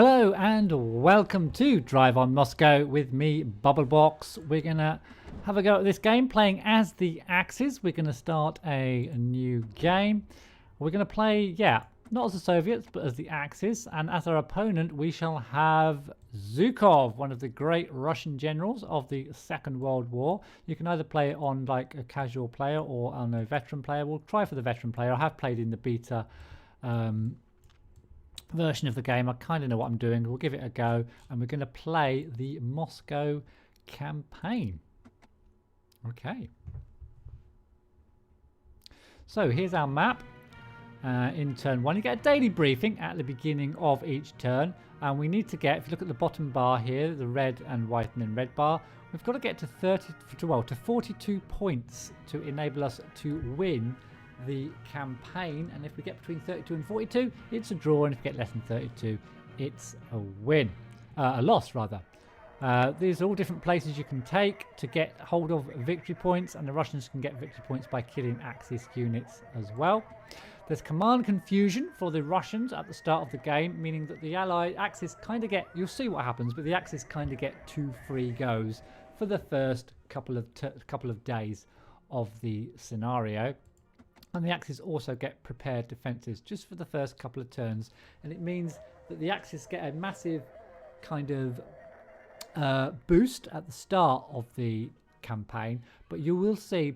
Hello and welcome to Drive on Moscow with me, Bubblebox. We're going to have a go at this game playing as the Axis. We're going to start a new game. We're going to play, not as the Soviets, but as the Axis. And as our opponent, we shall have Zhukov, one of the great Russian generals of the Second World War. You can either play it on like a casual player or on a veteran player. We'll try for the veteran player. I have played in the beta version of the game. I kind of know what I'm doing. We'll give it a go, and we're going to play the Moscow campaign. Okay. So here's our map. In turn 1, you get a daily briefing at the beginning of each turn, and we need to get, if you look at the bottom bar here, the red and white and then red bar, we've got to get to 42 points to enable us to win the campaign. And if we get between 32 and 42, it's a draw, and if we get less than 32, it's a win, a loss rather. These are all different places you can take to get hold of victory points, and the Russians can get victory points by killing Axis units as well. There's command confusion for the Russians at the start of the game, meaning that the Allied Axis kind of get, you'll see what happens, but the Axis kind of get 2 free goes for the first couple of days of the scenario. And the Axis also get prepared defences just for the first couple of turns, and it means that the Axis get a massive kind of boost at the start of the campaign, but you will see,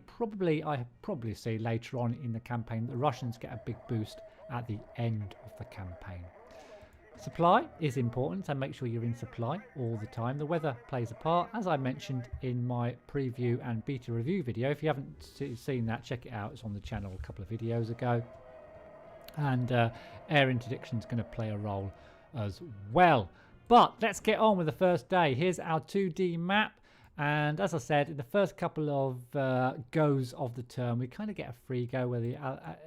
I probably see later on in the campaign, the Russians get a big boost at the end of the campaign. Supply is important, so make sure you're in supply all the time. The weather plays a part, as I mentioned in my preview and beta review video. If you haven't seen that, check it out. It's on the channel a couple of videos ago. And air interdiction is going to play a role as well. But let's get on with the first day. Here's our 2D map. And as I said, in the first couple of goes of the turn, we kind of get a free go where the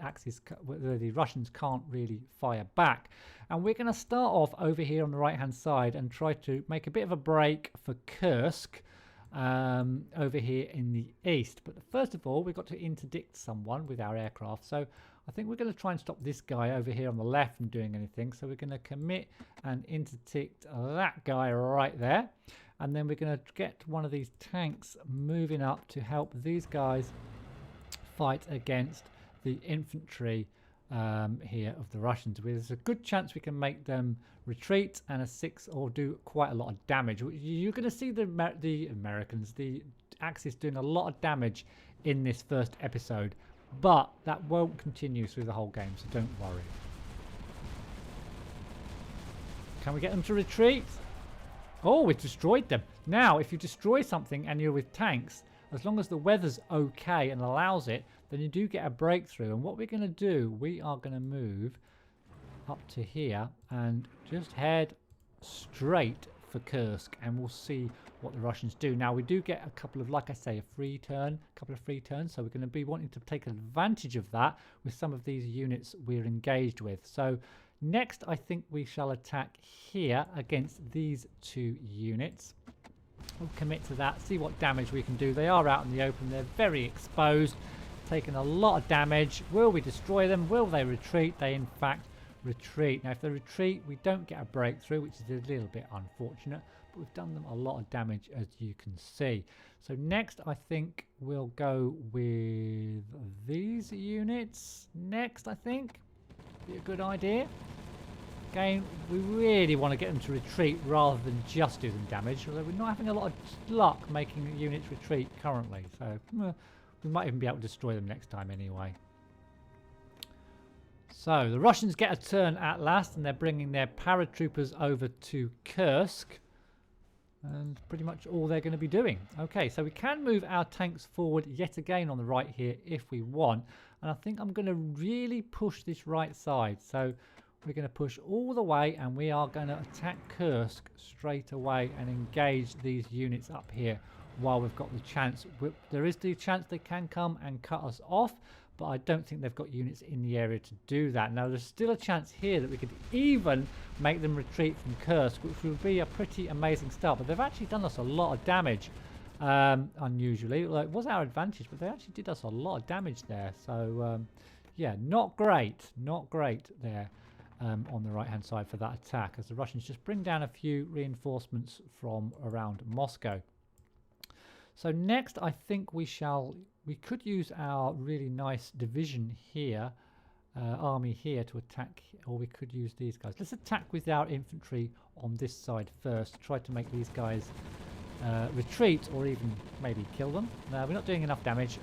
Axis, where the Russians can't really fire back. And we're going to start off over here on the right-hand side and try to make a bit of a break for Kursk over here in the east. But first of all, we've got to interdict someone with our aircraft. So I think we're going to try and stop this guy over here on the left from doing anything. So we're going to commit and interdict that guy right there. And then we're going to get one of these tanks moving up to help these guys fight against the infantry here of the Russians. There's a good chance we can make them retreat and a 6 or do quite a lot of damage. You're going to see the Americans, the Axis, doing a lot of damage in this first episode, but that won't continue through the whole game, so don't worry. Can we get them to retreat? Oh, we've destroyed them. Now, if you destroy something and you're with tanks, as long as the weather's okay and allows it, then you do get a breakthrough. And what we're going to do, we are going to move up to here and just head straight for Kursk, and we'll see what the Russians do. Now, we do get a couple of, like I say, a couple of free turns, so we're going to be wanting to take advantage of that with some of these units we're engaged with. So next, I think we shall attack here against these 2 units. We'll commit to that, see what damage we can do. They are out in the open. They're very exposed, taking a lot of damage. Will we destroy them? Will they retreat? They, in fact, retreat. Now, if they retreat, we don't get a breakthrough, which is a little bit unfortunate. But we've done them a lot of damage, as you can see. So next, I think we'll go with these units. Next, I think. Be a good idea. Again, we really want to get them to retreat rather than just do them damage, although we're not having a lot of luck making the units retreat currently, so we might even be able to destroy them next time anyway. So the Russians get a turn at last, and they're bringing their paratroopers over to Kursk, and pretty much all they're going to be doing. Okay, so we can move our tanks forward yet again on the right here if we want. And I think I'm going to really push this right side. So we're going to push all the way, and we are going to attack Kursk straight away and engage these units up here while we've got the chance. There is the chance they can come and cut us off, but I don't think they've got units in the area to do that. Now, there's still a chance here that we could even make them retreat from Kursk, which would be a pretty amazing start. But they've actually done us a lot of damage, unusually. Well, it was our advantage, but they actually did us a lot of damage there. So, yeah, not great there. on the right hand side for that attack, as the Russians just bring down a few reinforcements from around Moscow. So next I think we could use our really nice division here, army here, to attack, or we could use these guys. Let's attack with our infantry on this side first, try to make these guys retreat, or even maybe kill them. We're not doing enough damage.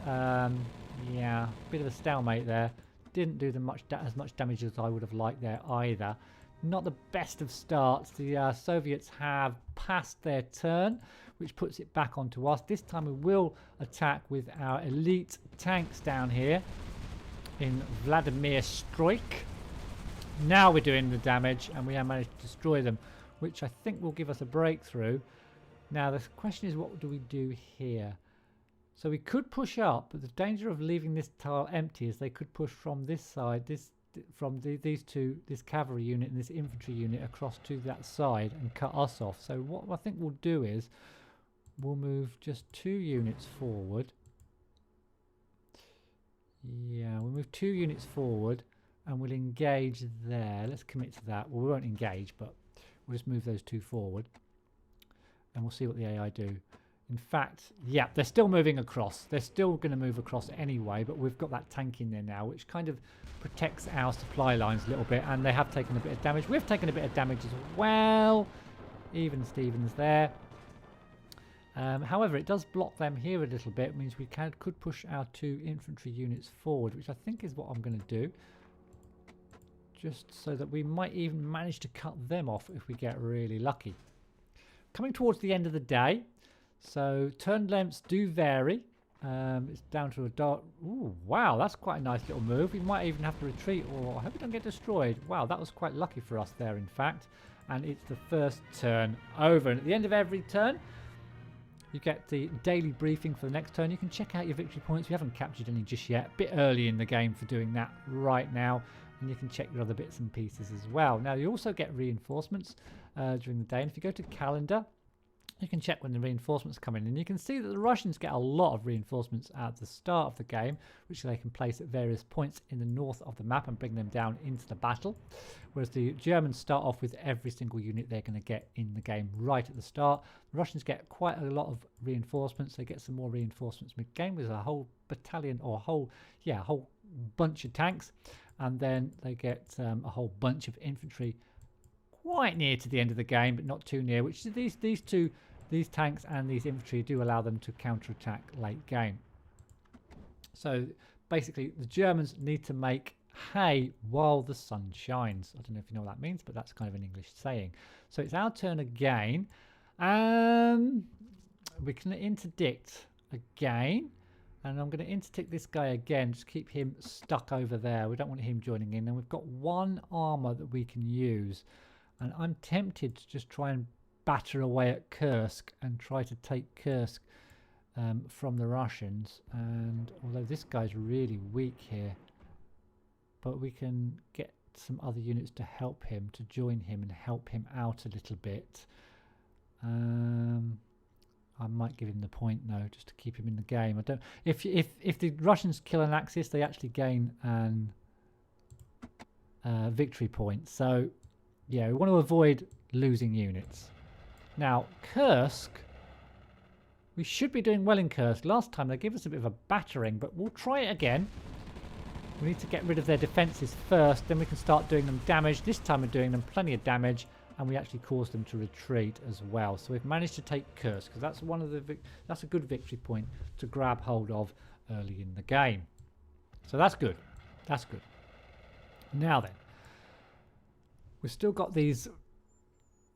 Yeah, bit of a stalemate there. Didn't do them as much damage as I would have liked there either. Not the best of starts. The Soviets have passed their turn, which puts it back onto us. This time we will attack with our elite tanks down here in Vladimir Stroik. Now we're doing the damage, and we have managed to destroy them, which I think will give us a breakthrough. Now the question is, what do we do here? So we could push up, but the danger of leaving this tile empty is they could push from this side, these two, this cavalry unit and this infantry unit, across to that side and cut us off. So what I think we'll do is we'll move just 2 units forward. Yeah, we'll move 2 units forward and we'll engage there. Let's commit to that. Well, we won't engage, but we'll just move those 2 forward and we'll see what the AI do. In fact, yeah, they're still moving across. They're still going to move across anyway, but we've got that tank in there now, which kind of protects our supply lines a little bit, and they have taken a bit of damage. We've taken a bit of damage as well. Even Stevens there. However, it does block them here a little bit. It means we could push our 2 infantry units forward, which I think is what I'm going to do. Just so that we might even manage to cut them off if we get really lucky. Coming towards the end of the day, so turn lengths do vary. It's down to a dark... Ooh, wow, that's quite a nice little move. We might even have to retreat, or I hope we don't get destroyed. Wow, that was quite lucky for us there, in fact. And it's the first turn over. And at the end of every turn, you get the daily briefing for the next turn. You can check out your victory points. We haven't captured any just yet. A bit early in the game for doing that right now. And you can check your other bits and pieces as well. Now, you also get reinforcements during the day. And if you go to calendar, you can check when the reinforcements come in, and you can see that the Russians get a lot of reinforcements at the start of the game, which they can place at various points in the north of the map and bring them down into the battle, whereas the Germans start off with every single unit they're going to get in the game right at the start. The Russians get quite a lot of reinforcements. They get some more reinforcements mid-game with a whole battalion, or a whole bunch of tanks, and then they get a whole bunch of infantry quite near to the end of the game, but not too near, which these tanks and these infantry do allow them to counterattack late game. So basically the Germans need to make hay while the sun shines. I don't know if you know what that means, but that's kind of an English saying. So it's our turn again. We can interdict again, and I'm going to interdict this guy again, just keep him stuck over there. We don't want him joining in. And we've got 1 armor that we can use, and I'm tempted to just try and batter away at Kursk and try to take Kursk from the Russians. And although this guy's really weak here, but we can get some other units to help him, to join him and help him out a little bit. I might give him the point though, just to keep him in the game. I don't. If the Russians kill an Axis, they actually gain an victory point. So yeah, we want to avoid losing units. Now, Kursk, we should be doing well in Kursk. Last time they gave us a bit of a battering, but we'll try it again. We need to get rid of their defences first, then we can start doing them damage. This time we're doing them plenty of damage, and we actually caused them to retreat as well. So we've managed to take Kursk, because that's that's a good victory point to grab hold of early in the game. So that's good. That's good. Now then, we've still got these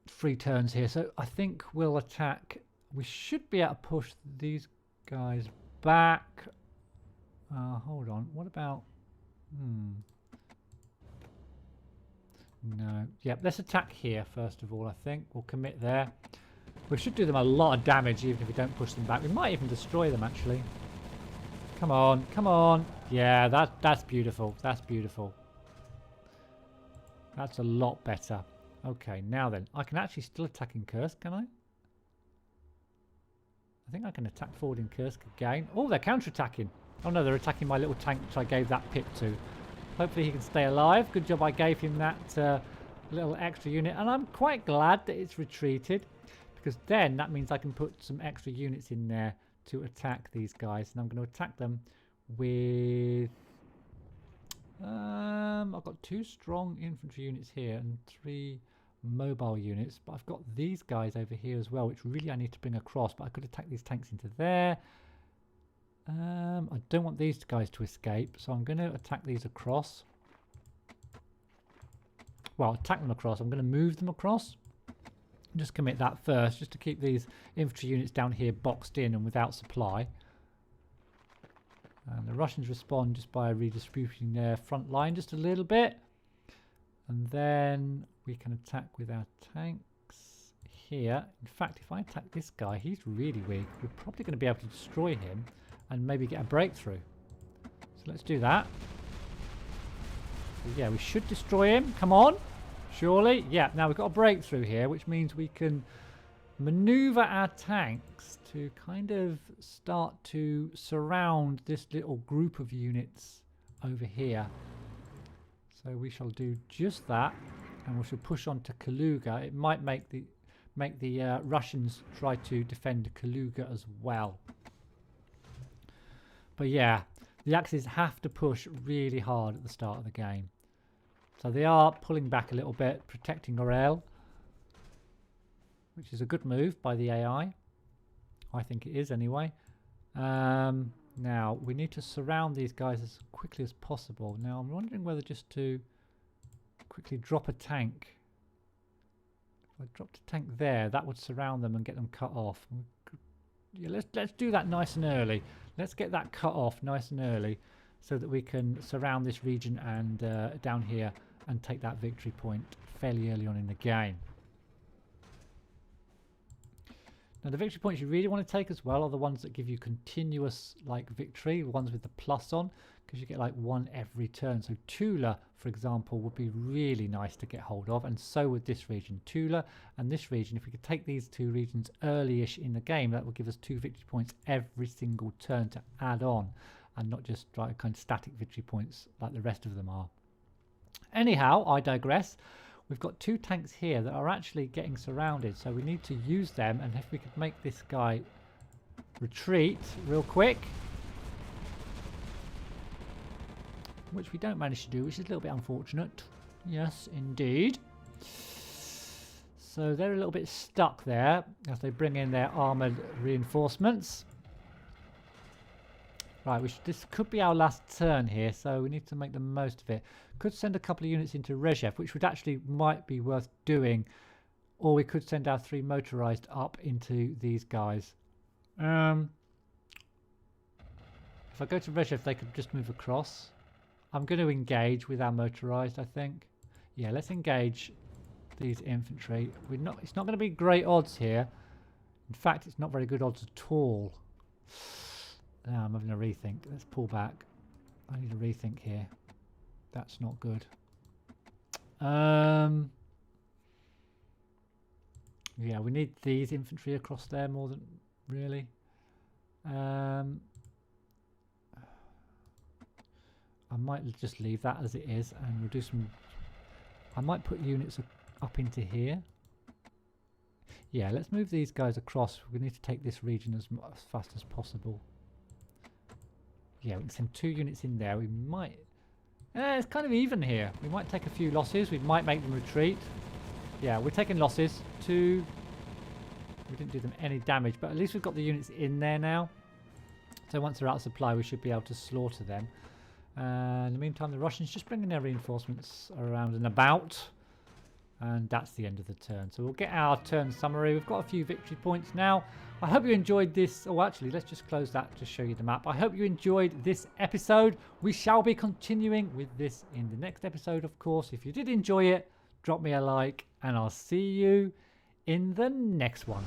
3 turns here, so I think we'll attack. We should be able to push these guys back. Hold on, what about no, yep, let's attack here first of all. I think we'll commit there. We should do them a lot of damage even if we don't push them back. We might even destroy them actually. Come on, come on. Yeah, that's beautiful. That's beautiful. That's a lot better. Okay, now then, I can actually still attack in Kursk, can I? I think I can attack forward in Kursk again. Oh, they're counter-attacking. Oh no, they're attacking my little tank which I gave that pip to. Hopefully he can stay alive. Good job I gave him that little extra unit. And I'm quite glad that it's retreated, because then that means I can put some extra units in there to attack these guys. And I'm going to attack them with... I've got 2 strong infantry units here and 3 mobile units. But I've got these guys over here as well, which really I need to bring across. But I could attack these tanks into there. I don't want these guys to escape, so I'm going to attack these across. Well, attack them across. I'm going to move them across. Just commit that first, just to keep these infantry units down here boxed in and without supply. And the Russians respond just by redistributing their front line just a little bit. And then we can attack with our tanks here. In fact, if I attack this guy, he's really weak. We're probably going to be able to destroy him and maybe get a breakthrough. So let's do that. So yeah, we should destroy him. Come on. Surely. Yeah, now we've got a breakthrough here, which means we can maneuver our tanks to kind of start to surround this little group of units over here. So we shall do just that, and we shall push on to Kaluga. It might make the Russians try to defend Kaluga as well. But yeah, the Axis have to push really hard at the start of the game. So they are pulling back a little bit, protecting Orel, which is a good move by the AI. I think it is anyway. Now, we need to surround these guys as quickly as possible. Now, I'm wondering whether just to quickly drop a tank. If I dropped a tank there, that would surround them and get them cut off. Yeah, let's do that nice and early. Let's get that cut off nice and early so that we can surround this region and down here and take that victory point fairly early on in the game. Now, the victory points you really want to take as well are the ones that give you continuous like victory, ones with the plus on, because you get like 1 every turn. So Tula, for example, would be really nice to get hold of, and so would this region. Tula and this region, if we could take these 2 regions early-ish in the game, that would give us 2 victory points every single turn to add on, and not just like kind of static victory points like the rest of them are. Anyhow, I digress. We've got 2 tanks here that are actually getting surrounded, so we need to use them. And if we could make this guy retreat real quick, which we don't manage to do, which is a little bit unfortunate. Yes, indeed. So they're a little bit stuck there as they bring in their armoured reinforcements. Right, this could be our last turn here, so we need to make the most of it. Could send a couple of units into Rezhev, which would actually might be worth doing. Or we could send our 3 motorized up into these guys. If I go to Rezhev, they could just move across. I'm going to engage with our motorized, I think. Yeah, let's engage these infantry. It's not going to be great odds here. In fact, it's not very good odds at all. Now I'm having a rethink. Let's pull back. I need a rethink here. That's not good. Yeah, we need these infantry across there more than really. I might just leave that as it is, and we'll do some. I might put units up into here. Yeah, let's move these guys across. We need to take this region as fast as possible. Yeah, we can send 2 units in there. We might... it's kind of even here. We might take a few losses. We might make them retreat. Yeah, we're taking losses. 2... We didn't do them any damage, but at least we've got the units in there now. So once they're out of supply, we should be able to slaughter them. In the meantime, the Russians just bringing their reinforcements around and about. And that's the end of the turn. So we'll get our turn summary. We've got a few victory points now. I hope you enjoyed this. Oh, actually, let's just close that to show you the map. I hope you enjoyed this episode. We shall be continuing with this in the next episode, of course. If you did enjoy it, drop me a like, and I'll see you in the next one.